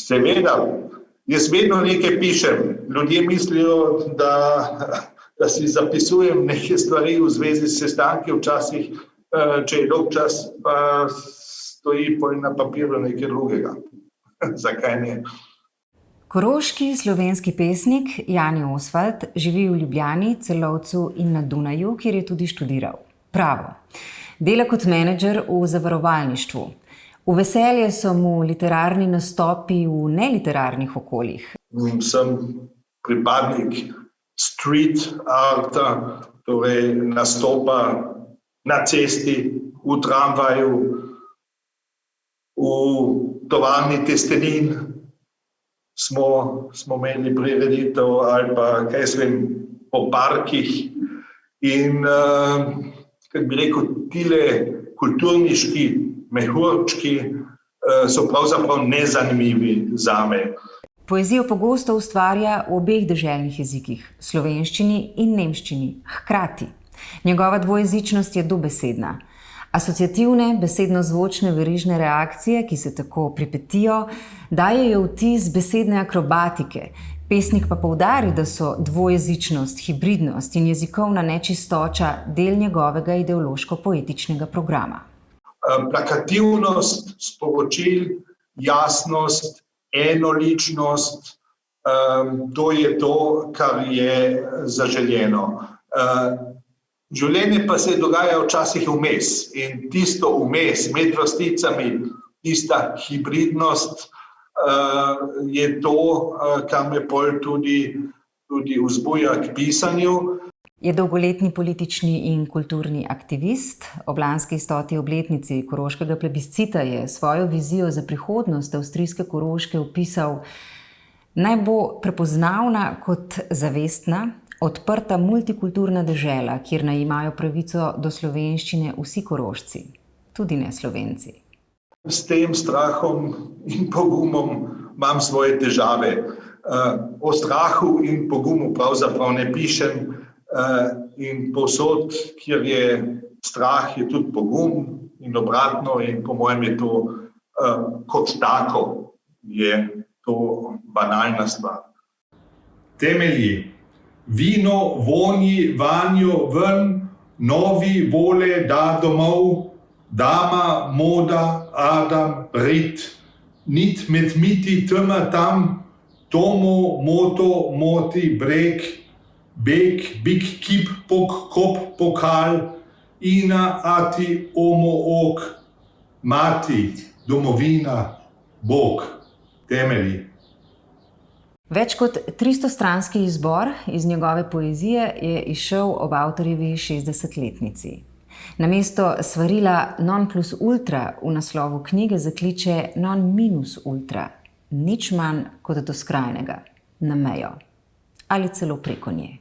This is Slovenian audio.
Seveda, jaz vedno nekaj pišem. Ljudje mislijo, da si zapisujem neke stvari v zvezi s sestanki, včasih, če je dolg čas, pa stoji na papirju nekaj drugega. Zakaj ne? Koroški slovenski pesnik Jani Osvald živi v Ljubljani, Celovcu in na Dunaju, kjer je tudi študiral pravo. Dela kot menedžer v zavarovalništvu. V veselje so mu literarni nastopi v neliterarnih okoljih. Sem pripadnik street arta, torej nastopa na cesti, v tramvaju, v tovarni testenin. Smo imeli prireditev ali pa, kaj se vem, po parkih in, kako bi rekel, tile kulturniški mehurčki so pravzaprav nezanimivi zame. Poezijo pogosto ustvarja v obeh deželnih jezikih, slovenščini in nemščini, hkrati. Njegova dvojezičnost je dobesedna. Asociativne, besedno-zvočne verižne reakcije, ki se tako pripetijo, dajejo vtis besedne akrobatike. Pesnik pa poudari, da so dvojezičnost, hibridnost in jezikovna nečistoča del njegovega ideološko-poetičnega programa. Plakativnost sporočil, jasnost, enoličnost, to je to, kar je zaželjeno. Življenje pa se dogaja včasih vmes in tisto vmes, med vrsticami, tista hibridnost je to, kar me pol tudi vzbuja k pisanju. Je dolgoletni politični in kulturni aktivist. Ob lanski 100. obletnici koroškega plebiscita je svojo vizijo za prihodnost avstrijske Koroške opisal: naj bo prepoznavna kot zavestna, odprta multikulturna dežela, kjer naj imajo pravico do slovenščine vsi Korošci, tudi ne Slovenci. S tem strahom in pogumom imam svoje težave. O strahu in pogumu pravzaprav ne pišem in povsod, kjer je strah, je tudi pogum in obratno in po mojem je to kot tako, je to banalna stvar. Temelji. Vino vonji vanjo ven, novi vole da domov, dama, moda, Adam, rit, nit med miti tema tam, tomo, moto, moti, breg, beg, big kip, pok, kop, pokal, ina, ati, omo, ok, mati, domovina, Bog, temelji. Več kot 300-stranski izbor iz njegove poezije je izšel ob avtorjevi 60-letnici. Namesto svarila non plus ultra v naslovu knjige zakliče non minus ultra, nič manj kot do skrajnega, na mejo ali celo preko nje.